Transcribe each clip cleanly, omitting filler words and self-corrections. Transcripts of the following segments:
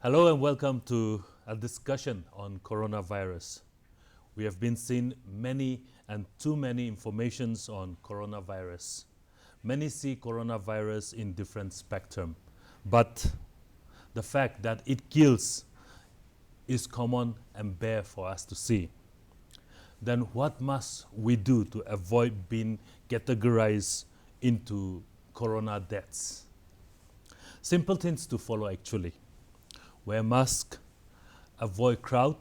Hello and welcome to a discussion on coronavirus. We have been seeing many and too many informations on coronavirus. Many see coronavirus in different spectrum, but the fact that it kills is common and bare for us to see. Then what must we do to avoid being categorized into corona deaths? Simple things to follow actually. Wear mask, avoid crowd,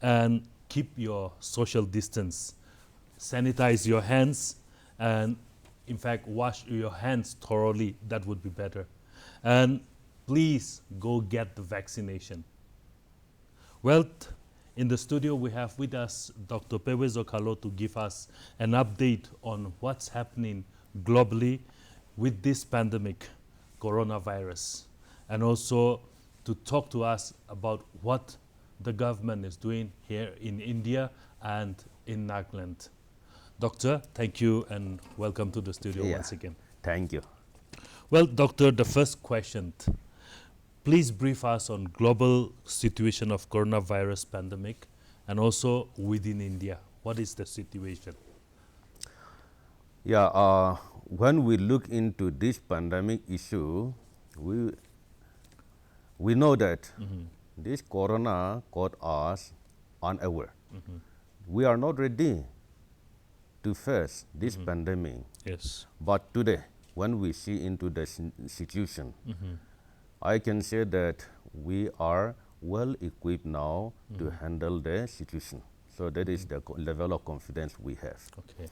and keep your social distance. Sanitize your hands, and in fact, wash your hands thoroughly. That would be better. And please go get the vaccination. Well, in the studio, we have with us Dr. Pewe Zokalo to give us an update on what's happening globally with this pandemic, coronavirus, and also to talk to us about what the government is doing here in India and in Nagaland. Doctor, thank you and welcome to the studio once again. Thank you. Well, Doctor, the first question. Please brief us on global situation of coronavirus pandemic and also within India. What is the situation? Yeah, when we look into this pandemic issue, we know that this corona caught us unaware. We are not ready to face this pandemic. Yes. But today, when we see into the situation, I can say that we are well equipped now to handle the situation. So that is the level of confidence we have. Okay.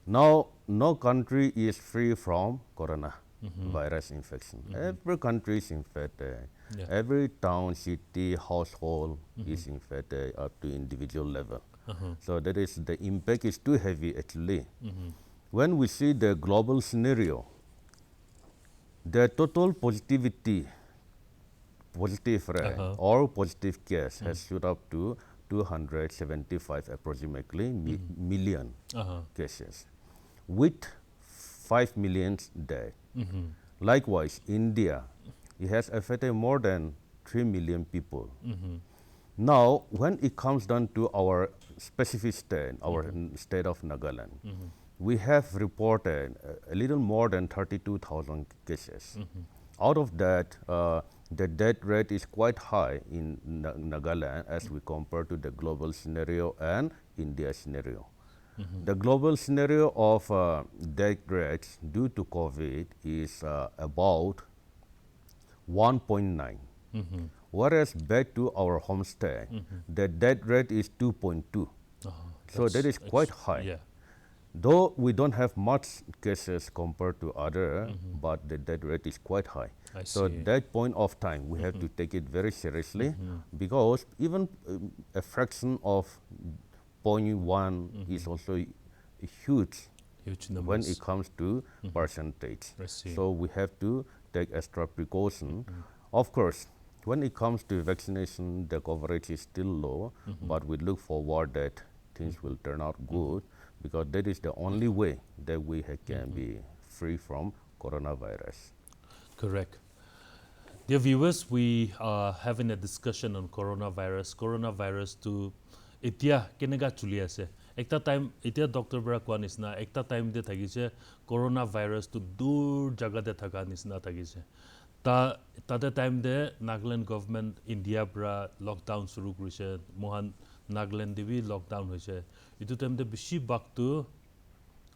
Now, no country is free from corona virus infection. Every country is infected. Yeah. Every town, city, household is infected up to individual level. So that is the impact is too heavy actually. When we see the global scenario, the total positive rate or positive case has shoot up to 275 approximately million cases, with 5 million dead. Likewise, India, it has affected more than 3 million people. Now, when it comes down to our specific state, our state of Nagaland, we have reported a little more than 32,000 cases. Out of that, the death rate is quite high in Nagaland as we compare to the global scenario and India scenario. The global scenario of death rates due to COVID is about 1.9. Whereas back to our home state, the death rate is 2.2. So that is quite high. Yeah. Though we don't have much cases compared to other, but the death rate is quite high. I So see. that point of time, we have to take it very seriously because even a fraction of 0.1 is also huge Huge when numbers. it comes to percentage. I see. So we have to take extra precaution. Of course, when it comes to vaccination, the coverage is still low, but we look forward that things will turn out good because that is the only way that we can be free from coronavirus. Correct. Dear viewers, we are having a discussion on coronavirus. Coronavirus to itia kenega chuli ase. Ekta time itia Dr. Bra kwa nisna ekta time de thagise coronavirus to dur jaga de thaga nisna thagise. Tate time de Nagaland government India bra lockdown suru kurise. Mohan Nagaland devi lockdown hoise. Itu time de bishi baktu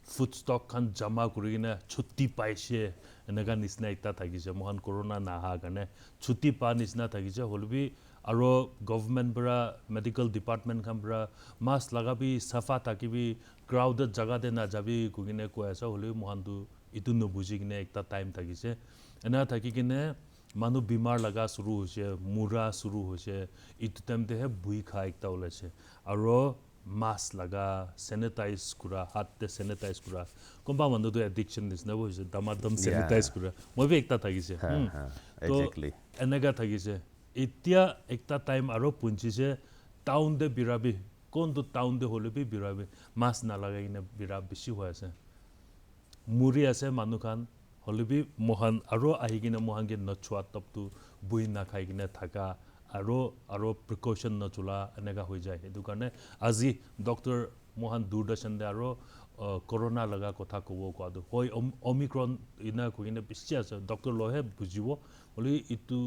food stock kan jama kurigina chutti paise enaga nisna ekta thagise mohan corona naha karne chutti pa nisna thagise holbi aro government bra medical department kan bra mask lagabi safa takibi crowded jaga de na jabi kugine ko asa holbi mohan tu itu no bujigine ekta time thagise ena thakikine manu bimar laga suru hoise mura suru hoise itu time de he bui kha ekta olase aro mask laga sanitize kura hat te sanitize kura komba manu to addiction is na hoise damadam sanitize kura moi bi ekta thagise Exactly. enega thagise itia ekta time aro punchise town de birabi kon to town de hole bi birabi mask na lagai na birab bishi hoise muri ase manu khan hole bi mohan aro ahigina mohan ge nachwa top tu bui na khai gina thaka আৰু precaution নচলা এনেকা হৈ যায় সেইটো কাৰণে আজি doctor Mohan দূৰদৰ্শন দে আৰু corona লগা কথা ক'ব কোৱাটো হয় অমিক্ৰন ইনা কইনে বেছি আছে ডক্টৰ লহে বুজিব বুলি ইটো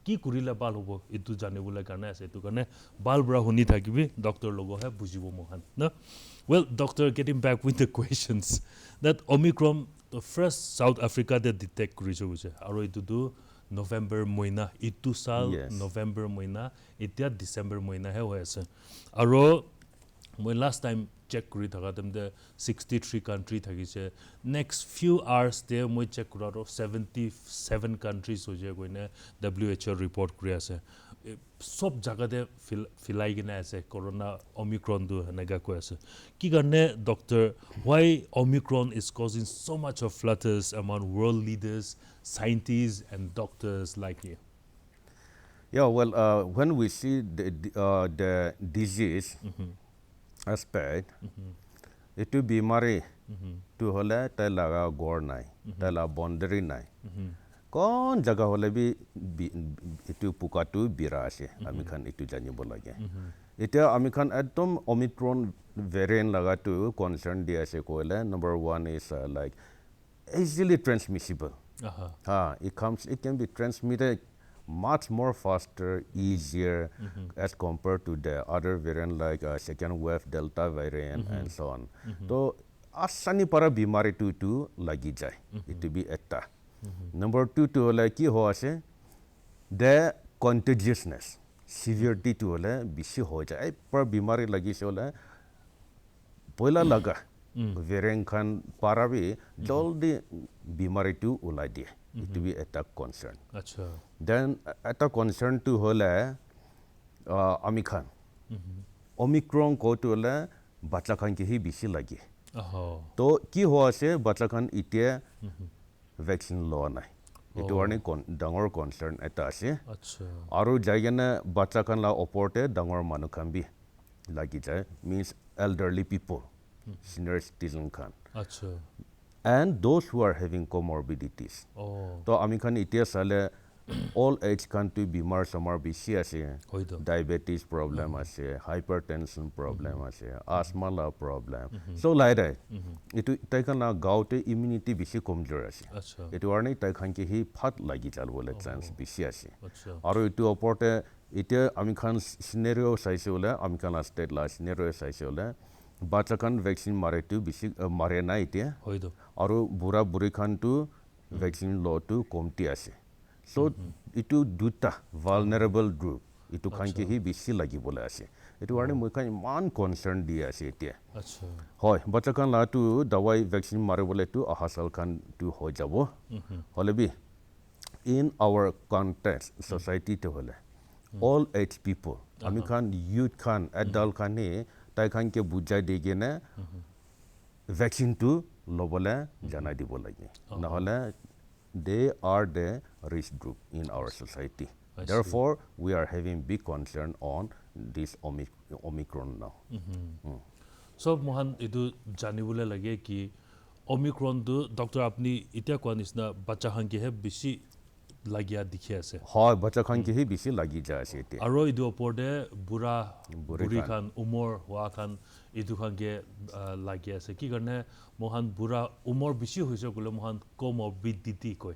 কি কৰিলে ভাল হ'ব ইটো জানিবলৈ কাৰণে আছে এইটো কাৰণে ভাল বৰা শুনি থাকিবি ডক্টৰ লগহে বুজিব মোহন না well doctor getting back with the questions that omicron the first south africa that detect কৰিছে হৈছে আৰু ইটো November মহিনা ইটো সাল Yes. November মহিনা এতিয়া December মহিনা হে হৈ আছে আৰু মই last time check কৰি থাকা তেমতে 63 country থাকিছে next few hours তে মই check কৰাটো 77 countries হৈ যায় কইনে WHO report কৰি আছে সব জায়গাতে ফিলাই কিনে আছে corona omicron দু হেনেকা কৈ আছে কি কাৰণে doctor why omicron is causing so much of flutters among world leaders scientists and doctors like you Yeah, well, when we see the disease aspect, itu bimari tu hole tai laga gor nai, tai la boundary nai. Kon jaga hole bi itu pukatu birase, ami khan itu jani bolage. Itu ami khan ekdom Omicron variant laga tu concern dia se koile. Number one is like easily transmissible. It can be transmitted much more faster, easier as compared to the other variant like second wave Delta variant and so on. So, asani para bimari tu lagi jai. It be etta. Number two to like ki ho ase the contagiousness, severity to le bisi ho jai. Par bimari lagi se le poila laga variant khan para bi jaldi bimari tu ulai dia. It be etta concern. acha Then at a concern to hole amikhan Omicron ko to hole bacha khan ki hi bisi lagi to ki ho ase bacha khan itia vaccine lo nai itu arni dangor concern eta ase acha aru jaigena bacha khan la oporte dangor manu khan bi lagi jai means elderly people senior citizen khan acha and those who are having comorbidities to ami khan itia sale all age khan tu bimar samar bisi ase hoido diabetes problem ase hypertension problem ase asthma la problem so like that itu tai khan la gaute immunity bisi komjor ase acha itu arni tai khan ki hi phat lagi jal bole chance bisi ase acha aru itu oporte itia ami khan scenario saise ole ami khan la state la scenario saise ole bacha khan vaccine mare tu bisi mare na itia hoido aru bura buri khan tu vaccine lo tu komti ase so itu duta vulnerable group itu khan ki hi bisi lagi bole ase itu arni moi khan man concern di ase etia acha hoy bacha khan la tu dawai vaccine mare bole tu ahasal khan tu ho jabo holebi in our context society to hole all age people ami khan youth khan adult khan ni tai khan ke bujai dege na vaccine tu lobole janai dibo lagi na hole they are the risk group in our society. Therefore, we are having big concern on this Omicron now. So, Mohan, idu janibule lage ki Omicron du Doctor apni itia kwa nisna bacha khan ki he bisi lagia dikhi ase. Hoy bacha khan ki hi bisi lagi ja ase ete. Aro idu oporde buri khan umor wa khan idu khan ke lagi ase ki karne Mohan bura umor bisi hoise kole Mohan comorbidity koi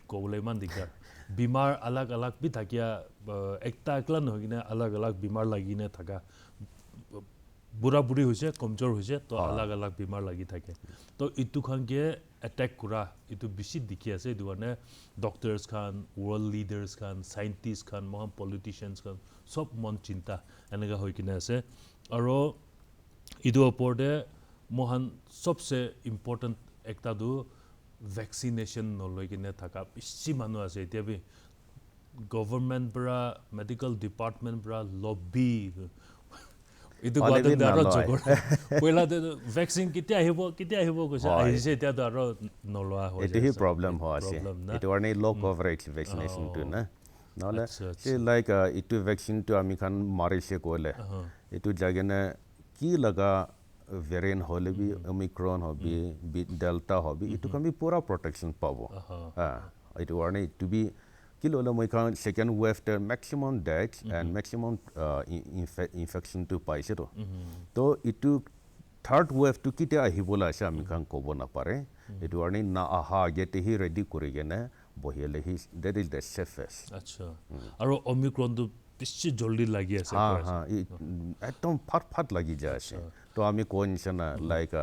kole man dikar bimar alag alag bi thakia ekta ekla no gine alag alag bimar lagine thaka bura buri hoise komjor hoise to alag alag bimar lagi thake to itu khan ke attack kura itu bisi dikhi ase idu karne doctors khan world leaders khan scientists khan moham politicians khan sob mon chinta enega hoi kine ase aro idu oporde mohan sobse important ekta du vaccination noloi kine thaka bisi manu ase etia bi government bra medical department bra lobby idu gwate daro jogor poila de vaccine kitia hibo koise ahise etia daro noloa hoy ete hi problem ho ase itu arni low coverage vaccination tu na nole se like itu vaccine tu ami khan mari se kole itu jagene ki laga variant hole bi Omicron hobi delta hobi itu kan bi pura protection pabo itu arni to be Kilo la moi kan second wave the maximum deaths and maximum infection to paise to. To itu third wave to kite ahibola ase ami kan kobo na pare. Itu arni na aha gete hi ready kori gene bohiele hi that is the safest. Acha. Aro Omicron to bishi joldi lagi ase. Ha etom phat lagi ja ase. To ami ko nisana like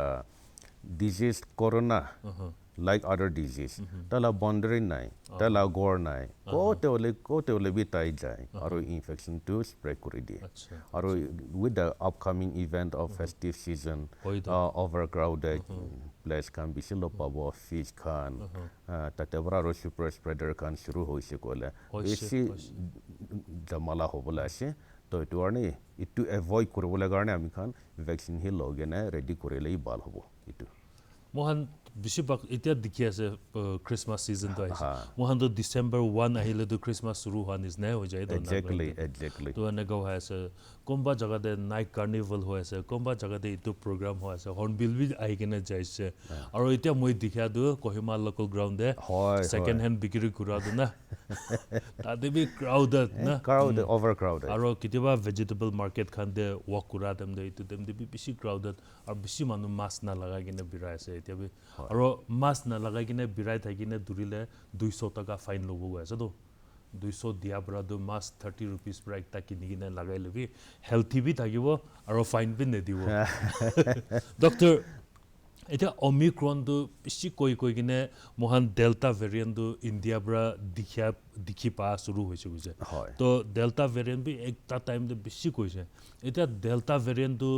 disease corona like other disease tala boundary nai tala gore nai ko te ole bi tai jai aro infection to spread kori di aro with the upcoming event of festive season overcrowded place can be silo pabo fish can tatebra ro super spreader can shuru hoise kole isi jamala hobola ase to itu arni itu avoid koribole garne ami khan vaccine hi logene ready korilei bal hobo itu mohan Bishop itia dikhi ase Christmas season to aise mohan to December 1 ahile to Christmas shuru hoan is na ho jai to exactly to ane go ase komba jaga de night carnival ho ase komba jaga de itu program ho ase hornbill bi ahi kena jaise aro itia moi dikhya du Kohima local ground de second hand bikiri kura du na tade bi crowded na overcrowded aro kitiba vegetable market khan de walk kura dem de itu dem de bi bishi crowded ar bishi manu mask na lagai kena birai ase itia bi aro mask na lagai kena birai thakine durile 200 taka fine lobo ase to 200 dia bra do mask 30 rupees pra ekta kini kena lagai lebi healthy bi thakibo aro fine bi nedibo doctor eta Omicron do bishi koi kene mohan delta variant do India bra dikhi pa shuru hoise guse to delta variant bi ekta time de bishi koise eta delta variant do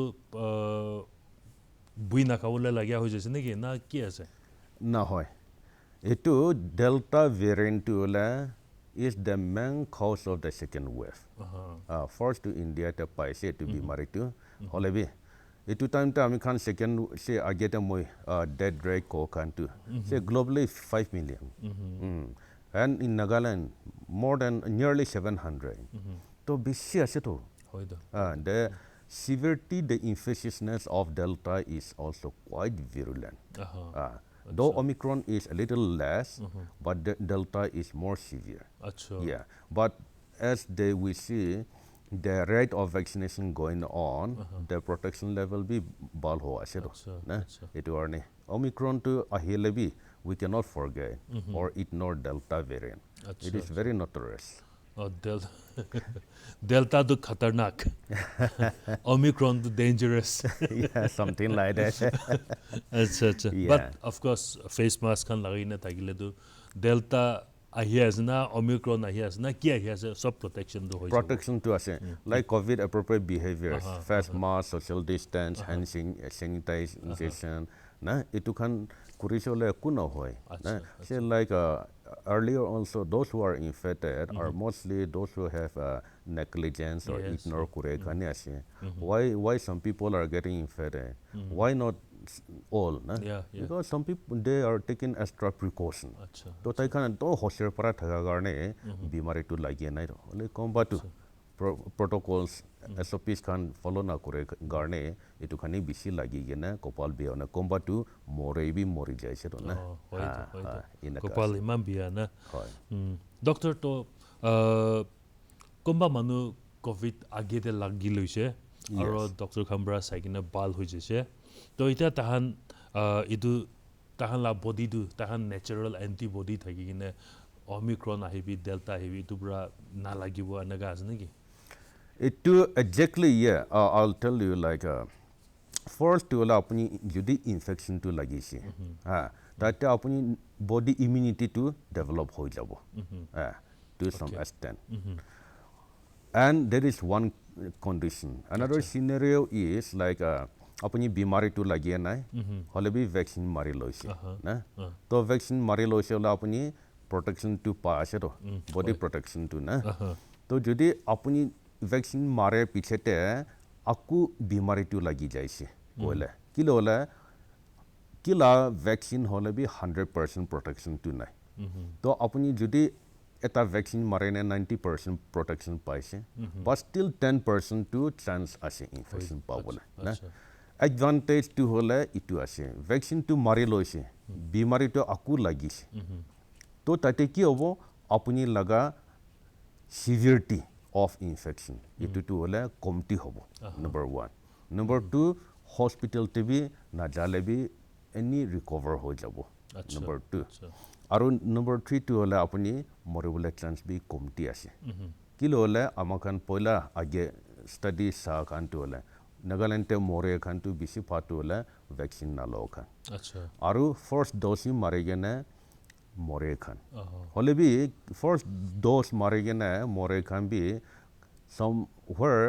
buina kawole lagya hoise ne ki na ki ase na hoy etu delta variant to la is the main cause of the second wave first to India to paise to be married to holebi etu time ta ami khan second se ageta moi dead rate ko kan to say globally 5 million and in Nagaland more than nearly 700 to bishi ase to the severity the infectiousness of delta is also quite virulent though Omicron is a little less but the delta is more severe yeah but as we see the rate of vaccination going on the protection level be bal ho ase na it warne Omicron to ahile bi we cannot forget or ignore delta variant it is very notorious delta to khatarnak Omicron to dangerous yeah something like that acha but of course face mask kan lagi na tagile do delta ahias na Omicron ahias na ki ahias sub protection do hoise protection to ase like COVID appropriate behaviors face mask social distance hand sanitization na itu kan kurisole kuno hoy na say like earlier also those who are infected are mostly those who have negligence or ignore kure kani ase why some people are getting infected why not all na because some people they are taking extra precaution to tai kan to hosir para thaga garne bimari to lagi nai ro le komba to protocols SOPs kan follow na kure garne itu khani bisi lagi gena kopal be ona komba to more bi mori jaise ro na kopal imam bia na doctor to komba manu covid age de lagi loise aro doctor khambra saikina bal hoi jese to ita tahan idu tahan la body du tahan natural antibody thaki gine Omicron ahibi delta ahibi tu bra na lagibo anaga asne ki it exactly I'll tell you like first to la apni jodi infection to lagise that apni body immunity to develop hoi jabo to some extent and there is one condition another scenario is like apni bimari to lagia nai hole bi vaccine mari loise na to vaccine mari loise la apni protection to pa ase to body protection to na to jodi apni vaccine mare pichete aku bimari to lagi jaise boile kilola kila vaccine hole bi 100% protection to nai to apni jodi eta vaccine mare ne 90% protection paise but still 10% to chance ase infection pabole na advantage to hole itu ase vaccine to mari loise bimari to aku lagise to tate ki hobo apuni laga severity of infection itu tu ole komti hobo number 1 number 2 hospital te bi na jale bi any recover ho jabo number 2 aru number 3 tu ole apuni moribole chance bi komti ase kilo ole amakan poila age study sa kan tu ole Nagaland te more kan tu bisi patu ole vaccine na lo kan aru first dose mare gene more khan hole bi first dose mare gene more khan bi somewhere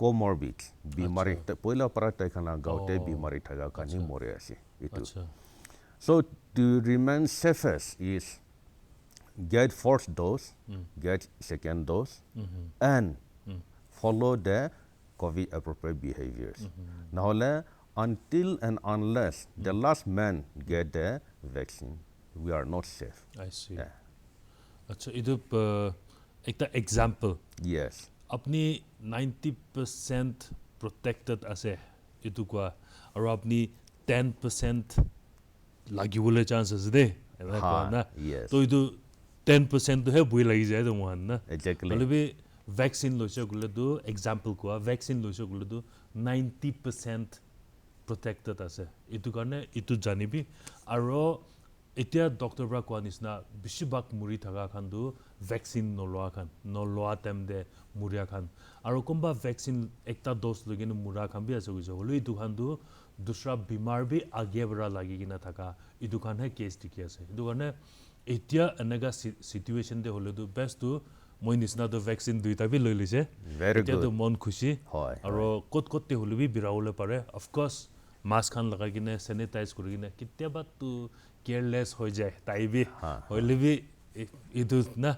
comorbid bimari poila para ta khana gaute bimari thaga kani more ase itu so to remain safest is get first dose get second dose and follow the COVID appropriate behaviors nahole until and unless the last man get the vaccine we are not safe. I see. अच्छा इधर एक ता example. Yes. अपनी 90% protected असे इतु क्या और अपनी 10% लगी बोले chances दे हाँ. Yes. तो इधर 10% तो है बुई लगी जाए तो वहाँ ना. Exactly. मतलब भी vaccine लोचे गुले तो example क्या vaccine लोचे गुले तो 90% protected আছে ইতু কাৰণে ইতু জানিবি আৰু এতিয়া ডক্টৰ ব্ৰা কোৱা নিচিনা বেছিভাগ মুৰি থকা খানটো ভেকচিন নলোৱা টাইম দে মুৰিয়া খান আৰু কোনবা ভেকচিন একটা ড'জ লৈ কিনে মুৰা খান বি আছে গৈছে হ'লে ইতু খানটো দুসৰা বিমাৰ বি আগে বৰা লাগি কিনে থকা ইতু খানহে কেছ দেখি আছে ইতু কাৰণে এতিয়া এনেকা সিচুৱেশ্যন দে হ'লেতো বেষ্টটো মই নিচিনাটো ভেকচিন দুইটা বি লৈ লৈছে এতিয়াতো মন খুশি আৰু ক'ত হ'লে বি বিৰাবলৈ পাৰে অফক'ৰ্ছ মাস্ক খান লগাই কিনে চেনিটাইজ কৰি কিনে কেতিয়াবাতো কেয়ারলেস হৈ যায় তাই বি হইলে বি ইটো না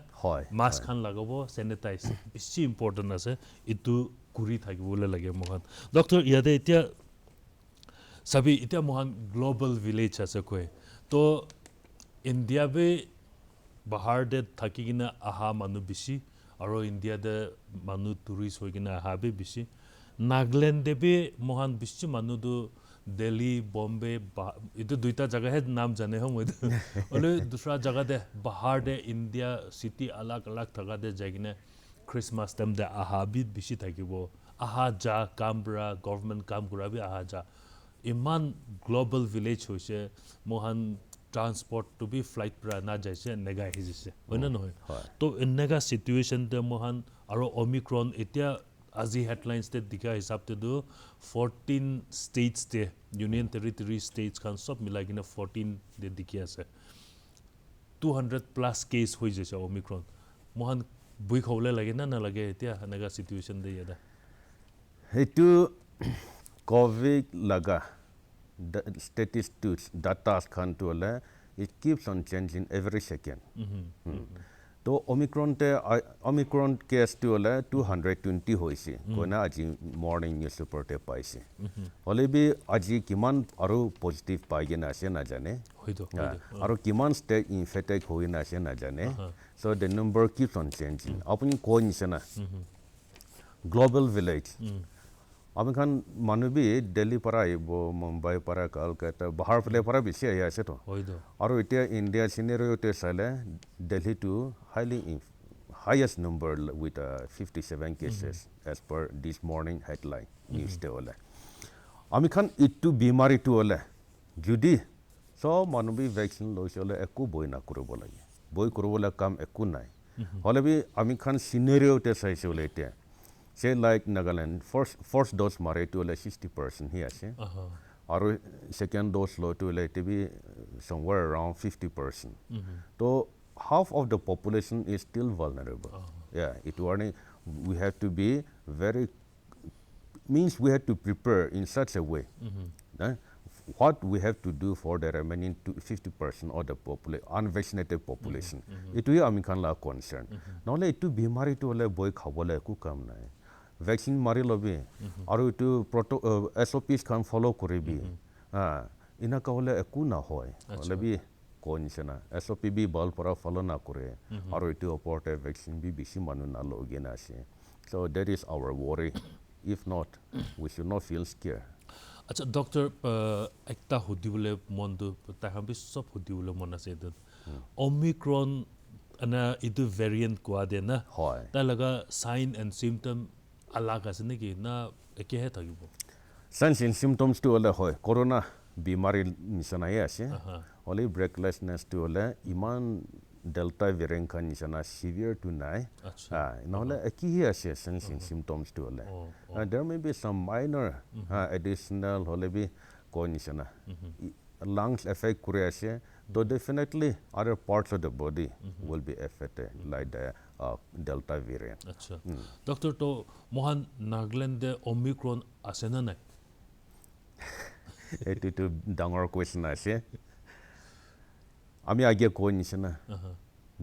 মাস্ক খান লাগাব চেনিটাইজ বেছি ইম্পৰ্টেণ্ট আছে ইটো কৰি থাকিবলৈ লাগে মহান ডক্টৰ ইয়াতে এতিয়া সবি এতিয়া মহান গ্লোবাল ভিলেজ আছে কয় তো ইণ্ডিয়া বি বাহাৰ দে থাকি কিনে আহা মানুহ বেছি আৰু ইণ্ডিয়াতে মানুহ টুৰিষ্ট হৈ কিনে আহা বি বেছি নাগালেণ্ডে বি মহান বেছি মানুহটো दिल्ली बॉम्बे इधर दुईटा जगह है नाम जाने हम इधर और दूसरा जगह दे बाहर दे इंडिया सिटी अलग अलग जगह दे जागिने क्रिसमस टाइम दे आहा भी बिशी थाकी वो आहा जा काम बरा गवर्नमेंट काम करा भी आहा जा इमान ग्लोबल विलेज होइसे मोहन ट्रांसपोर्ट तो भी फ्लाइट पर ना जैसे नेगा ही जैसे होना नहीं तो इन्नेगा सिचुएशन दे मोहन और ओमिक्रॉन इतना আজি হেডলাইন্স তে দিকা হিসাব তে দো 14 স্টেটস তে ইউনিয়ন টেরিটরি স্টেটস খান সব মিলাই কিনে 14 দে দিকি আছে 200 প্লাস কেস হৈ গৈছে ওমিক্রন মহান বুই খবলে লাগে না না লাগে এতিয়া এনেকা সিচুয়েশন দে ইয়াদা হেতু কোভিড লাগা statistics data খান তো লে it keeps on changing every second তো omicron case to ole 220 hoise koina aji morning news report e paise hole bi aji kiman aru positive paigena ase na jane aru kiman state infected hoina ase na jane so the number keeps on changing apuni coin sena global village আমি খান মানুহ B Delhi পৰা আহিব মুম্বাই পৰা কলকাতা বাহাৰ ফলে পৰা বেছি আহি আছে তো আৰু এতিয়া ইণ্ডিয়া সিনেৰিঅ'তে চালে Delhi to highest number with 57 cases as per this morning headline news te ole ami khan itu bimari tu ole judi so manu bi vaccine loisole ekku boi na koribo lage boi koribole kam ekku nai hole bi ami khan scenario te saisole ete say like Nagaland first dose mare to ole 60% hi ase aru second dose lo to ole to be somewhere around 50% so half of the population is still vulnerable. Yeah, we have to be means we have to prepare in such a way. What we have to do for the remaining 50% of the unvaccinated population. It is amikan la concern. Now le itu bimari to le boy khabole ku kam nai. Vaccine mari lobi. Aru itu SOPs kan follow koribi. Ina ka hole eku na hoy. Lebi কনসনা SOP বি বল পৰা follow না কৰে আৰু এটো ওপৰতে vaccine B বেছি মানুহ না লগিন আছে so that is our worry if not we should not feel scared আচ্ছা ডক্টৰ একটা হুদিবলে মনটো তাহাবি সব হুদিবলে মন আছে Omicron ana itu variant kwa de na হয় ta laga sign and symptom alag ase neki na eke he thakibo signs and symptoms to ole hoy corona bimari nisana ase only breathlessness to ole iman delta variant kan nisana severe to nai নহলে কি আছে signs and symptoms to ole there may be some minor additional hole be ko nisana lungs affect kure ase so definitely other parts of the body will be affected like the delta variant acha doctor to mohan Nagaland de omicron ase na nai এটি তো ডাঙৰ question আছে আমি আগে কৈ নিছিনা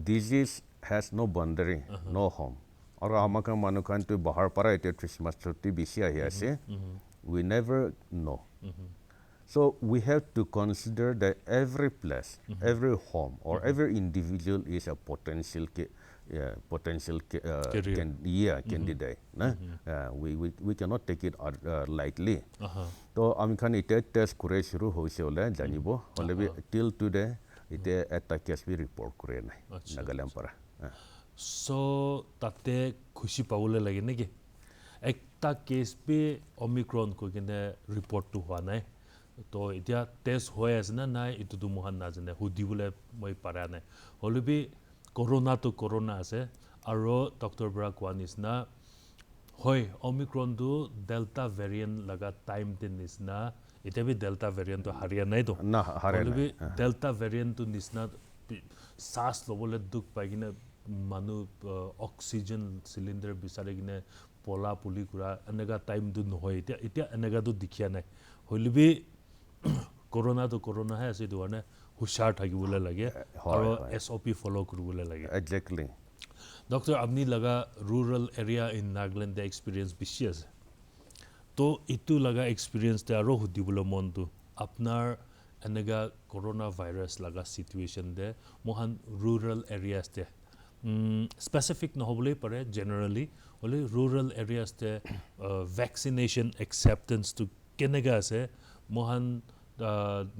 disease has no boundary no home আৰু আমাক মানুহখানটো বাহাৰ পৰা এতিয়া খ্ৰীষ্টমাছ ছুটি বেছি আহি আছে we never know so we have to consider that every place every home or every individual is a potential candidate we cannot take it lightly তো আমি খান ইতে টেষ্ট করে শুরু হইছে হলে জানিব হলে বি টিল টুডে ইতে একটা কেস বি রিপোর্ট করে নাই নাগাল্যান্ড পৰা সো তাতে খুশি পাবলে লাগে নেকি একটা কেস বি ওমিক্ৰন কই কিনে ৰিপোৰ্ট টু হোৱা নাই তো এতিয়া টেষ্ট হৈ আছে না নাই ইটো তো মহান নাজানে হুদিবলে মই পাৰা নাই হলে বি কৰোনা তো কৰোনা আছে আৰু ডক্টৰ ব্ৰা কোৱা নিচিনা হয় ওমিক্ৰন তো ডেল্টা ভেৰিয়েন্ট লাগা টাইম তে নিচিনা এটা বি ডেল্টা ভেৰিয়েন্ট তো হাৰিয়া নাই তো না হাৰিয়া নাই ডেল্টা ভেৰিয়েন্ট তো নিচিনা শ্বাস লবলে দুখ পাই কিনে মানুহ অক্সিজেন সিলিন্ডাৰ বিচাৰি কিনে পলা পুলি কৰা এনেকা টাইম তো নহয় এতিয়া এনেকা তো দেখিয়া নাই হলে বি করোনা তো করোনা হে আছে তো মানে হুশাৰ থাকিবলৈ লাগে আৰু SOP ফলো কৰিবলৈ লাগে এক্স্যাক্টলি ডক্টৰ আপনি লগা rural area in Nagaland they experience বেশি আছে তো ইটো লগা এক্সপিৰিয়েন্স তে আৰু হুদিবলৈ মনটো আপনাৰ এনেকা কৰোনা ভাইৰাস লগা সিচুয়েশন দে মহান ৰুৰাল এৰিয়াস তে স্পেসিফিক নহবলৈ পাৰে জেনাৰেলি হলে রুরাল এরিয়াস তে ভ্যাকসিনেশন একসেপ্টেন্স তো কেনেকা আছে মহান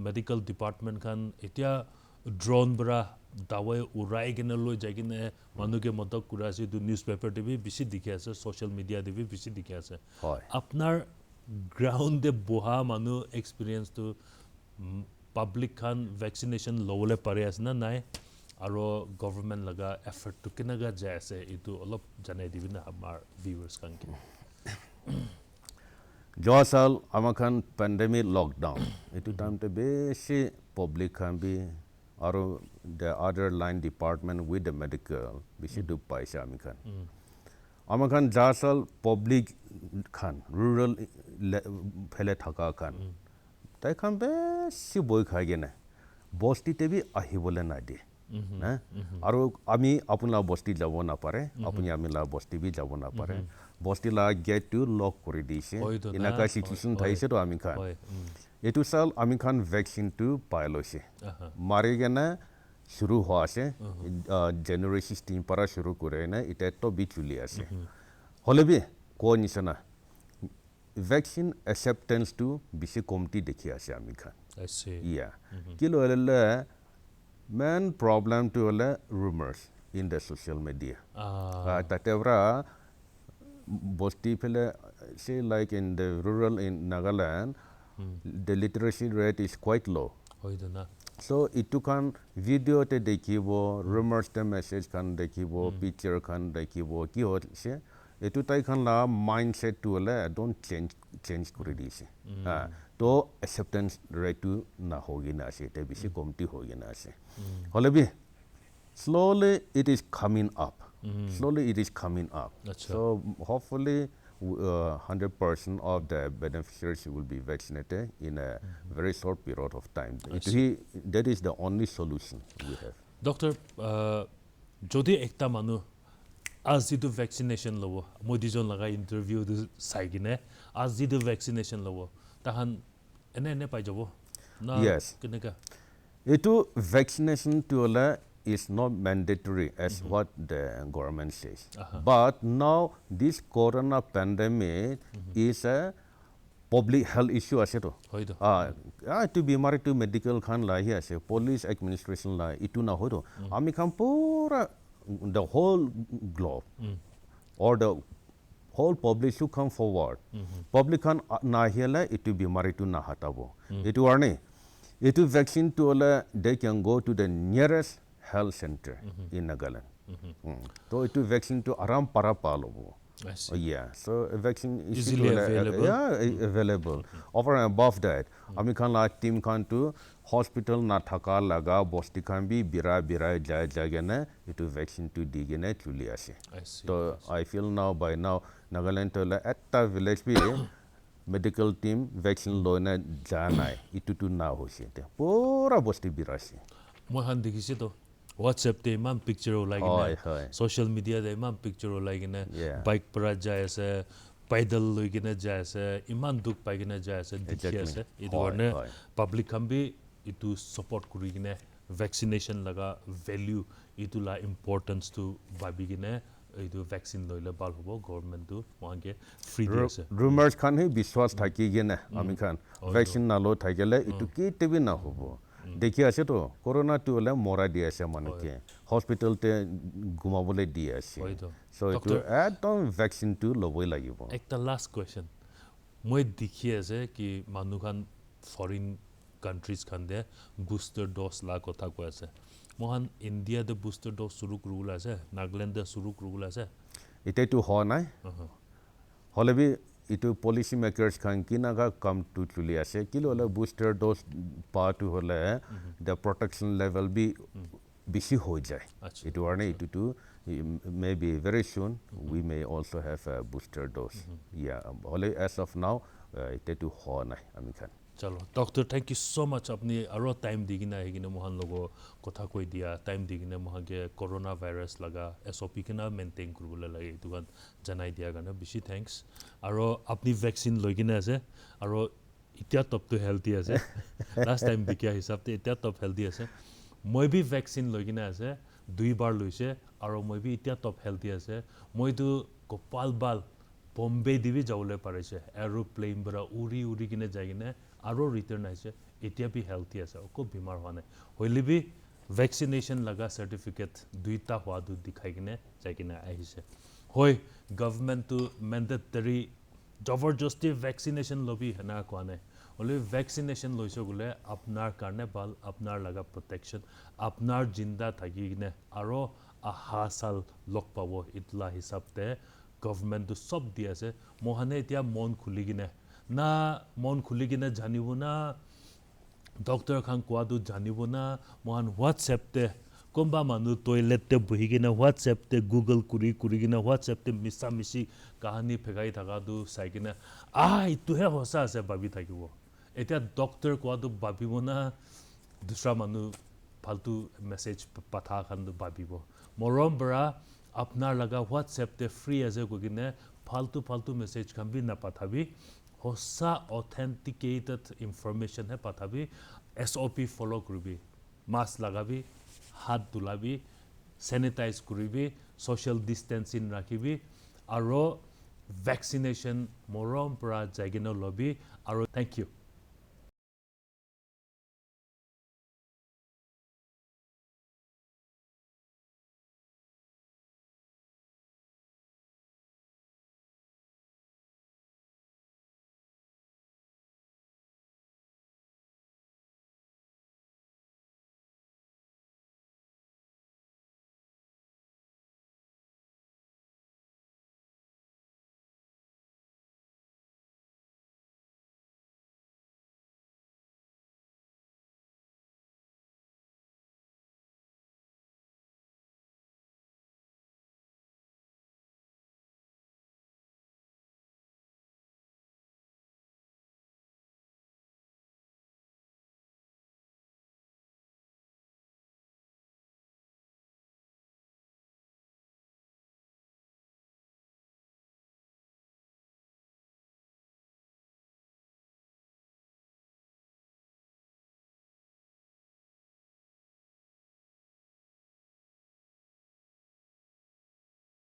মেডিকেল ডিপার্টমেন্ট খান এতিয়া ড্রোন বৰা দাৱাই উৰাই কিনে লৈ যাই কিনে মানুহকে মতক কুৰাছি তো নিউজ পেপাৰ টিভি বেছি দেখি আছে সোশ্যাল মিডিয়া টিভি বেছি দেখি আছে আপোনাৰ গ্ৰাউণ্ডে বহা মানুহ এক্সপিৰিয়েন্স তো পাব্লিক খান ভ্যাকসিনেশন লবলে পাৰে আছে না নাই আৰু গভৰ্ণমেণ্ট লগা এফৰ্ট তো কেনেকা যায় আছে ইটো অলপ জানাই দিবি না আমাৰ ভিউৱাৰ্ছ খান যোৱা সাল আমাখান পেণ্ডেমিক লকডাউন এইটো টাইমতে বেছি পাব্লিক খান বি আৰু the other line department with the medical বেছি দুখ পাইছে আমি খান আমাখান যোৱা সাল পাব্লিক খান rural ফেলে থকা খান তাই খান বেছি বই খাই গেনে বস্তিতে বি আহিবলৈ নাইদিয়ে আৰু আমি আপোনাৰ বস্তি যাব নাপাৰে আপুনি আমিলা বস্তি বি যাব নাপাৰে বস্তি লা গেট টু লক কৰি দিছে এনেকা সিচুৱেশ্যন থাকিছে তো আমি খান এইটো সাল আমি খান ভ্যাকসিন টু পাই লৈছে মাৰি গেনে শুৰু হোৱা আছে জানুৱাৰী 16 পৰা শুৰু কৰে না এটা তো বি চলি আছে হলে বি কৈ নিছনা ভ্যাকসিন অ্যাকসেপ্টেন্স টু বেছি কমটি দেখি আছে আমি খান কি ললে main problem to ole rumors in the social media tatevra bosti phele say like in the rural in Nagaland the literacy rate is quite low hoidana so itu kan video te dekhibo rumors te message kan dekhibo picture kan dekhibo ki hoise etu tai kan la mindset to ole don't change kori dise তো acceptance rate to na hogi na ase te bisi komti hogi na ase hole bi slowly it is coming up so hopefully 100% of the beneficiaries will be vaccinated in a very short period of time that is the only solution we have doctor jodi ekta manu আজি তো vaccination লব মই দুজন লগা interview চাই কিনে আজি তো ভ্যাকসিনেশন লব তাহান এনে পাই যাব না কেনেকা এটো ভ্যাকসিনেশন টু অলা is not mandatory as what the government says but now this corona pandemic is a public health issue ase to to bimari to medical khan lahi ase police administration la itu na hodo ami kham pura the whole globe or the whole public should come forward. Public can na hele it be married to na hatabo. It warne. It vaccine to all they can go to the nearest health center in Nagaland. So it vaccine to aram parapalo. I see. Yeah, so a vaccine is Easily available. available. Over and above that, ami kan la team kan to hospital na thaka laga bosti kan bi bira jagene it vaccine to digene tuli ase. I see. So I feel now by now Nagaland to la at the village bi medical team vaccine lo na janai itu tu na hoise te pura bosti birasi. মই হান দেখিছে তো WhatsApp তে ইমান picture ওলাই কিনে social media তে ইমান পিকচাৰ ওলাই কিনে বাইক পৰা যায় আছে পাইদল লৈ কিনে যায় আছে ইমান দুখ পাই কিনে যায় আছে দেখি আছে এইটো কাৰণে পাব্লিক খান বি ইটো সাপোৰ্ট কৰি কিনে ভ্যাকসিনেশন লগা ভ্যালু ইটো লা ইম্পৰ্টেন্স টু ভাবি কিনে এইটো ভ্যাকসিন লইলে ভাল হ'ব গভৰ্নমেন্টটো মহাকে ফ্ৰী দিছে rumors খান হে বিশ্বাস থাকি কিনে আমি খান ভ্যাকসিন না লো থাকিলে ইটো কি টিবি না হ'ব দেখি আছে তো করোনা টু হলে মরা দিয়ে আছে মানুষকে হসপিটাল তে ঘুমাবলে দিয়ে আছে সো ইটো একদম ভ্যাকসিন টু লবই লাগিব একটা লাস্ট কোয়েশ্চন মই দেখি আছে কি মানুখান ফরেন কান্ট্রিজ খান দে বুস্টার ডোজ লা কথা কৈ আছে মহান ইন্ডিয়া দে বুস্টার ডোজ শুরু করুল আছে নাগাল্যান্ড দে শুরু করুল আছে এটাইতো হয় নাই হলে বি ইটো policy makers Khan কিনাগা come to তুলি আছে কিলো হলে বুস্টার ডোজ পা টু হলে দ্য প্রটেকশন লেভেল বি বেশি হয়ে যায় ইটো আর নাই ইটো two maybe very soon we may also have a booster dose yeah hole as of now itetu ho nai ami khan chalo doctor thank you so much apni aro time digina hegina mohan logo kotha koi dia time digina mohage corona virus laga SOP kana maintain kuribole lage etu kan janai dia gana bishi thanks aro apni vaccine loigina ase aro itia top to healthy ase last time dikia hisab te itia top healthy ase moi bi vaccine loigina ase দুই বার লইছে আৰু মই B ইতিয়া top healthy আছে মইতো কপাল বাল বম্বে দিবি যাবলৈ পাৰিছে এৰোপ্লেন বৰা উৰি কিনে যাই কিনে আৰু ৰিটাৰ্ণ আহিছে এতিয়া বি হেলথি আছে অকো বিমাৰ হোৱা নাই হইলি বি ভ্যাকসিনেশন লগা সাৰ্টিফিকেট দুইটা হোৱাটো দেখাই কিনে যাই কিনে আহিছে হয় গভৰ্নমেন্টটো মেন্ডেটৰী জবৰদস্তি ভ্যাকসিনেশন লবি হেনা কোৱা নাই only vaccination loise gule apnar karne bal apnar laga protection apnar jinda thagine aro aha sal lok pabo itla hisabte government to sob diase mohane etia mon khuligine na mon khuligine janibo na doctor khan kwadu janibo na mohan WhatsApp te komba manu toilet te buhigine WhatsApp te Google kuri gine WhatsApp te misa misi kahani phegai thaga du saigine itu he hosa ase babi thakibo এতিয়া doctor কোৱাটো ভাবিব না দুসৰা মানুহ ফালতু message পাঠা খান ভাবিব মৰম বৰা আপোনাৰ লগা WhatsApp তে ফ্ৰী আছে কইনে ফালতু মেসেজ খান বি না পাঠাবি হসা অথেন্টিকেটেড ইনফরমেশন হে পাঠাবি SOP ফলো কৰিবি মাস্ক লাগাবি হাত ধুলাবি স্যানিটাইজ কৰিবি সোশ্যাল ডিস্টেন্সিং ৰাখিবি আৰু ভ্যাকসিনেশন মৰম পৰা জাগিন লবি আৰু থ্যাংক ইউ